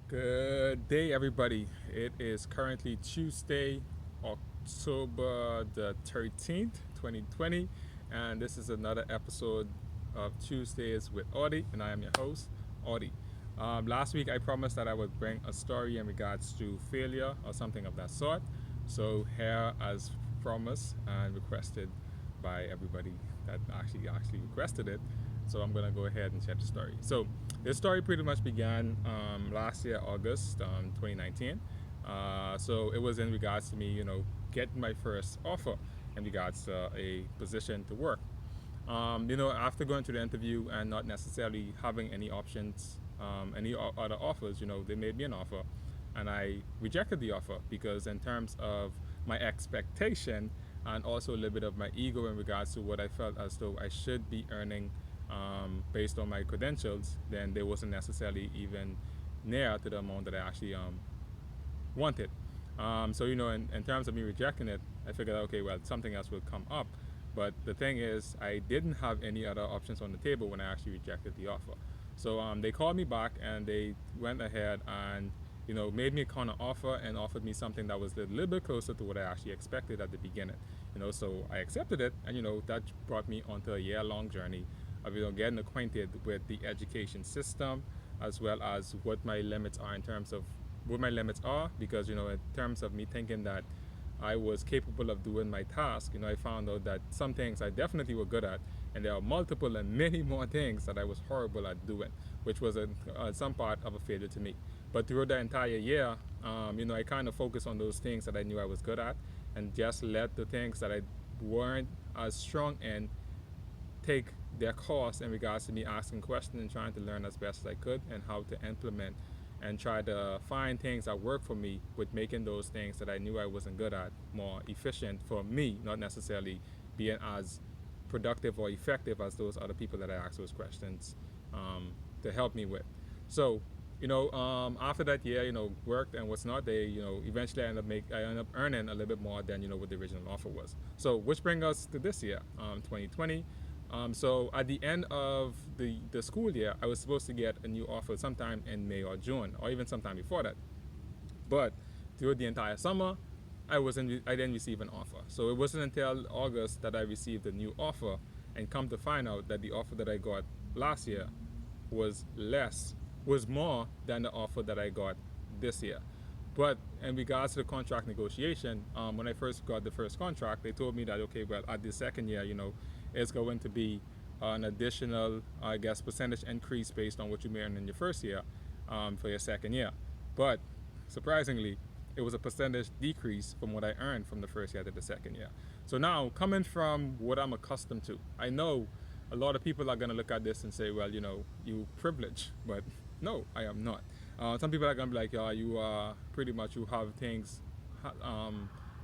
Good day, everybody. It is currently Tuesday, October the 13th, 2020, and this is another episode of Tuesdays with Audie, and I am your host, Audie. Last week, I promised that I would bring a story in regards to failure or something of that sort. So, here, as promised and requested by everybody that actually requested it, so I'm gonna go ahead and share the story. So this story pretty much began last year, August 2019. So it was in regards to me, getting my first offer in regards to a position to work. After going to the interview and not necessarily having any options, other offers, they made me an offer, and I rejected the offer because, in terms of my expectation and also a little bit of my ego in regards to what I felt as though I should be earning based on my credentials, then they wasn't necessarily even near to the amount that I actually wanted. So in terms of me rejecting it, I figured, okay, well, something else will come up. But the thing is, I didn't have any other options on the table when I actually rejected the offer. So they called me back and they went ahead and made me a counter offer and offered me something that was a little bit closer to what I actually expected at the beginning. So I accepted it, and that brought me onto a year-long journey of getting acquainted with the education system, as well as what my limits are in terms of what my limits are. Because in terms of me thinking that I was capable of doing my task, I found out that some things I definitely were good at, and there are multiple and many more things that I was horrible at doing, which was some part of a failure to me. But throughout the entire year, I kind of focused on those things that I knew I was good at, and just let the things that I weren't as strong in take their course in regards to me asking questions and trying to learn as best as I could and how to implement and try to find things that work for me with making those things that I knew I wasn't good at more efficient for me, not necessarily being as productive or effective as those other people that I asked those questions to help me with. So, after that year, worked and what's not, they, eventually I ended up earning a little bit more than what the original offer was. So, which brings us to this year, 2020. So at the end of the school year, I was supposed to get a new offer sometime in May or June, or even sometime before that. But throughout the entire summer, I didn't receive an offer. So it wasn't until August that I received a new offer, and come to find out that the offer that I got last year was more than the offer that I got this year. But in regards to the contract negotiation, when I first got the first contract, they told me that, okay, well, at the second year, it's going to be an additional, I guess, percentage increase based on what you made in your first year for your second year. But surprisingly, it was a percentage decrease from what I earned from the first year to the second year. So now, coming from what I'm accustomed to, I know a lot of people are going to look at this and say, well, you privilege, but no, I am not. Some people are going to be like, yeah, you are pretty much, you have things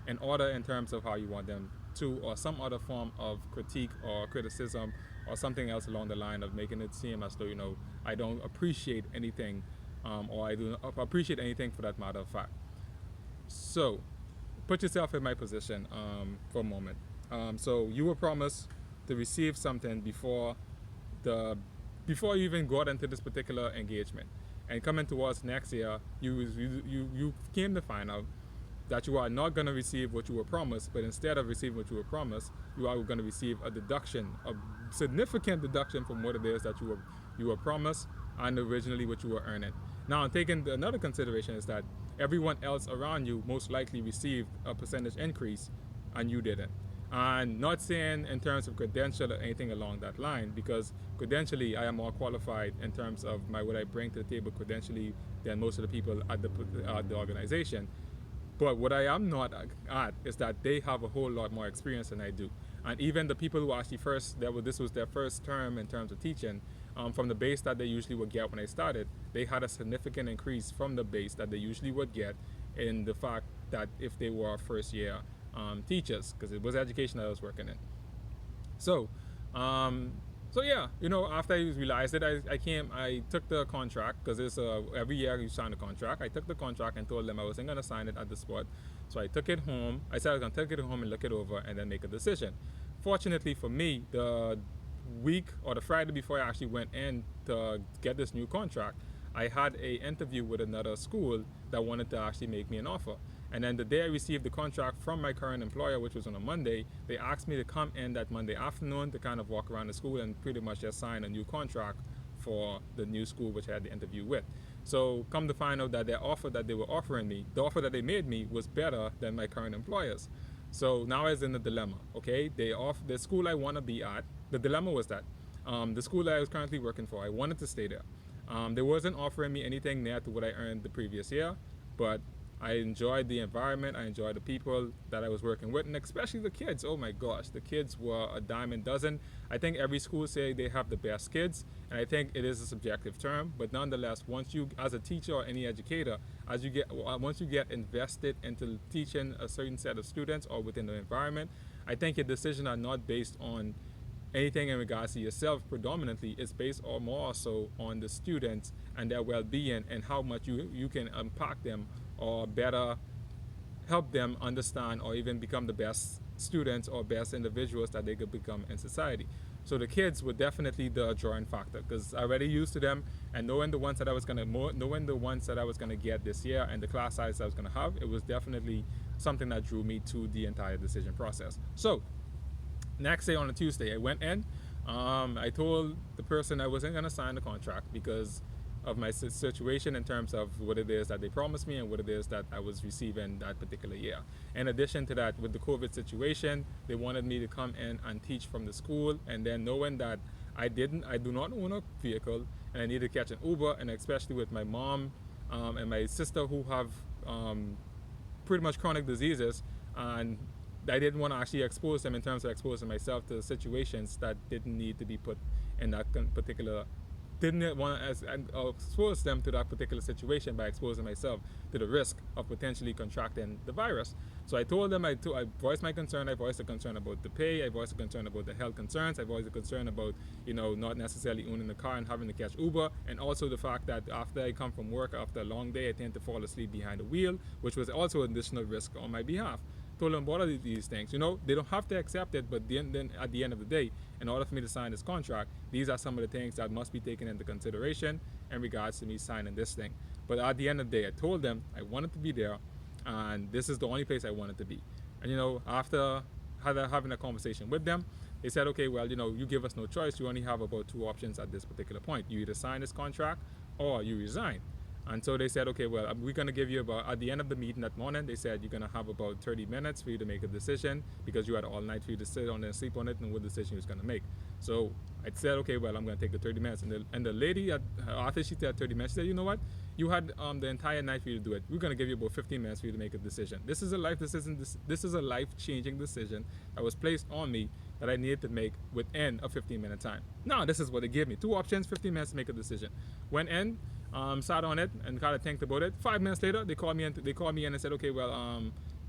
in order in terms of how you want them to, or some other form of critique or criticism or something else along the line of making it seem as though, I don't appreciate anything, or I do not appreciate anything for that matter of fact. So, put yourself in my position for a moment. So you were promised to receive something the before you even got into this particular engagement, and coming towards next year, you came to find out that you are not going to receive what you were promised, but instead of receiving what you were promised, you are going to receive a deduction, a significant deduction from what it is that you were promised and originally what you were earning. Now, taking another consideration is that everyone else around you most likely received a percentage increase, and you didn't. And not saying in terms of credential or anything along that line, because credentially I am more qualified in terms of what I bring to the table credentially than most of the people at the organization. But what I am not at is that they have a whole lot more experience than I do. And even the people who actually this was their first term in terms of teaching, from the base that they usually would get when I started, they had a significant increase from the base that they usually would get, in the fact that if they were first year teachers, because it was education that I was working in. So, so yeah, after I realized it, I took the contract, because it's every year you sign a contract. I took the contract and told them I wasn't going to sign it at the spot. So I took it home. I said I was going to take it home and look it over and then make a decision. Fortunately for me, the week or the Friday before I actually went in to get this new contract, I had a interview with another school that wanted to actually make me an offer. And then the day I received the contract from my current employer, which was on a Monday, they asked me to come in that Monday afternoon to kind of walk around the school and pretty much just sign a new contract for the new school which I had the interview with. So come to find out that their offer that they were offering me, the offer that they made me, was better than my current employers. So now I was in a dilemma. Okay, the school I want to be at. The dilemma was that the school that I was currently working for, I wanted to stay there. They wasn't offering me anything near to what I earned the previous year, but I enjoyed the environment. I enjoyed the people that I was working with, and especially the kids. Oh my gosh, the kids were a dime a dozen. I think every school say they have the best kids, and I think it is a subjective term. But nonetheless, once you, as a teacher or any educator, once you get invested into teaching a certain set of students or within the environment, I think your decisions are not based on anything in regards to yourself predominantly. It's based on more so on the students and their well-being and how much you can impact them or better help them understand or even become the best students or best individuals that they could become in society. So the kids were definitely the drawing factor because I already used to them, and knowing the ones that I was gonna get this year and the class size I was gonna have, it was definitely something that drew me to the entire decision process. So next day on a Tuesday, I went in. I told the person I wasn't gonna sign the contract because of my situation in terms of what it is that they promised me and what it is that I was receiving that particular year. In addition to that, with the COVID situation, they wanted me to come in and teach from the school, and then knowing that I do not own a vehicle and I need to catch an Uber, and especially with my mom and my sister who have pretty much chronic diseases, and I didn't want to actually expose them in terms of exposing myself to situations that didn't need to be put in that particular didn't want to expose them to that particular situation by exposing myself to the risk of potentially contracting the virus. So I told them, I voiced my concern. I voiced a concern about the pay. I voiced a concern about the health concerns. I voiced a concern about, not necessarily owning a car and having to catch Uber. And also the fact that after I come from work, after a long day, I tend to fall asleep behind the wheel, which was also an additional risk on my behalf. Told them what are these things. They don't have to accept it, but then at the end of the day, in order for me to sign this contract, these are some of the things that must be taken into consideration in regards to me signing this thing. But at the end of the day, I told them I wanted to be there, and this is the only place I wanted to be. And after having a conversation with them, they said, okay, well, you give us no choice. You only have about two options at this particular point. You either sign this contract or you resign. And so they said, okay, well, we're going to give you at the end of the meeting that morning, they said you're going to have about 30 minutes for you to make a decision because you had all night for you to sit on it and sleep on it and what decision you was going to make. So I said, okay, well, I'm going to take the 30 minutes. And the lady, after she said 30 minutes, she said, you know what? You had the entire night for you to do it. We're going to give you about 15 minutes for you to make a decision. This is a life-changing decision that was placed on me that I needed to make within a 15-minute time. Now, this is what they gave me. Two options, 15 minutes to make a decision. Went in, sat on it and kind of think about it. 5 minutes later, they called me in and said, okay, well,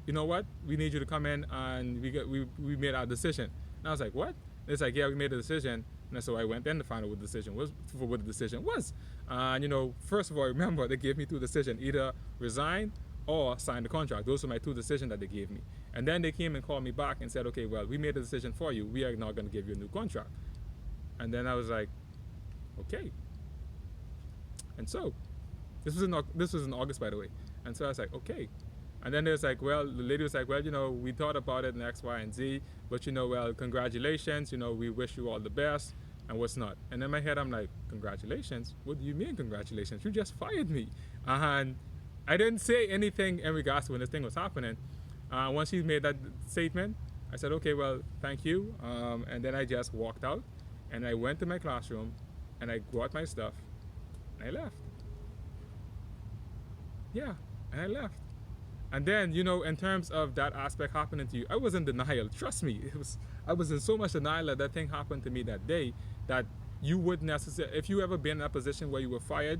you know what? We need you to come in and we made our decision. And I was like, what? It's like, yeah, we made a decision. And so I went in to find out what the decision was. And first of all, remember they gave me two decisions: either resign or sign the contract. Those were my two decisions that they gave me. And then they came and called me back and said, okay, well, we made a decision for you. We are not going to give you a new contract. And then I was like, okay. And so this was in August, by the way. And so I was like, okay. And then there's like, well, the lady was like, well, we thought about it in X, Y, and Z, but well, congratulations, we wish you all the best, and what's not. And in my head, I'm like, congratulations? What do you mean congratulations? You just fired me. And I didn't say anything in regards to when this thing was happening. Once she made that statement, I said, okay, well, thank you. And then I just walked out, and I went to my classroom, and I got my stuff, and I left. Yeah, and I left. And then, in terms of that aspect happening to you, I was in denial. Trust me, I was in so much denial that thing happened to me that day that you wouldn't necessarily, if you ever been in a position where you were fired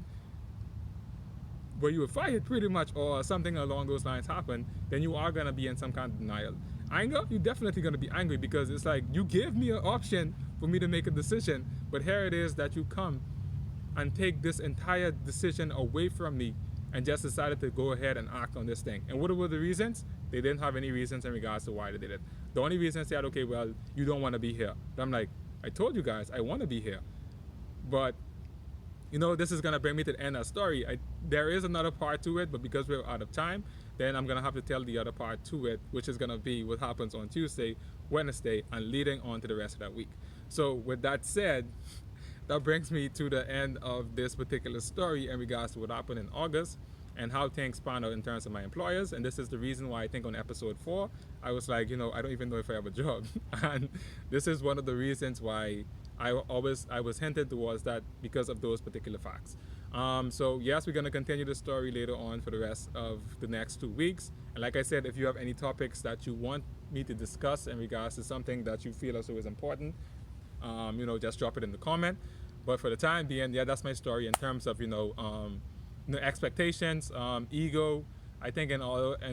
pretty much, or something along those lines happened, then you are going to be in some kind of denial. Anger, you're definitely going to be angry because it's like, you gave me an option for me to make a decision, but here it is that you come and take this entire decision away from me and just decided to go ahead and act on this thing. And what were the reasons? They didn't have any reasons in regards to why they did it. The only reason they said, okay, well, you don't want to be here. But I'm like, I told you guys, I want to be here. But, this is gonna bring me to the end of the story. There is another part to it, but because we're out of time, then I'm gonna have to tell the other part to it, which is gonna be what happens on Tuesday, Wednesday, and leading on to the rest of that week. So with that said, that brings me to the end of this particular story in regards to what happened in August and how things pan out in terms of my employers. And this is the reason why I think on episode 4, I was like, I don't even know if I have a job. And this is one of the reasons why I was hinted towards that because of those particular facts. So yes, we're gonna continue the story later on for the rest of the next 2 weeks. And like I said, if you have any topics that you want me to discuss in regards to something that you feel also is important, just drop it in the comment. But for the time being, yeah, that's my story in terms of expectations, ego. I think in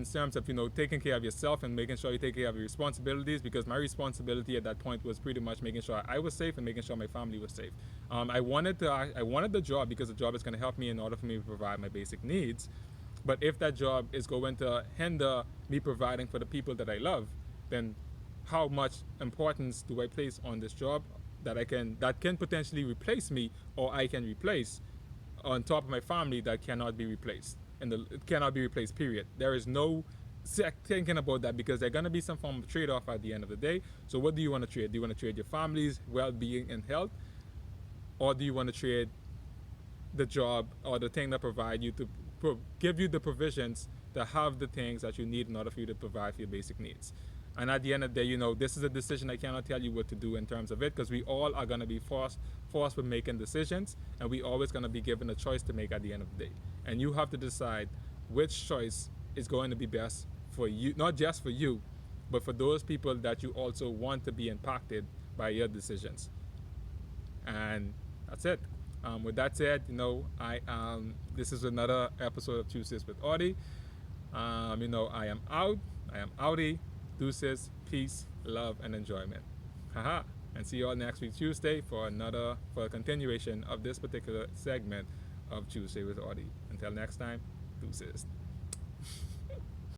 terms of taking care of yourself and making sure you take care of your responsibilities, because my responsibility at that point was pretty much making sure I was safe and making sure my family was safe. I wanted the job because the job is going to help me in order for me to provide my basic needs. But if that job is going to hinder me providing for the people that I love, then how much importance do I place on this job that can potentially replace me, or I can replace on top of my family that cannot be replaced, and it cannot be replaced, period. There is no thinking about that, because there's going to be some form of trade-off at the end of the day. So what do you want to trade? Do you want to trade your family's well-being and health, or do you want to trade the job or the thing that provide you to give you the provisions to have the things that you need in order for you to provide for your basic needs? And at the end of the day, this is a decision. I cannot tell you what to do in terms of it, because we all are going to be forced with making decisions, and we always going to be given a choice to make at the end of the day. And you have to decide which choice is going to be best for you, not just for you, but for those people that you also want to be impacted by your decisions. And that's it. With that said, this is another episode of Tuesdays with Audie. I am out. I am outie. Deuces, peace, love, and enjoyment. Haha. And see you all next week Tuesday for a continuation of this particular segment of Tuesday with Audie. Until next time, deuces.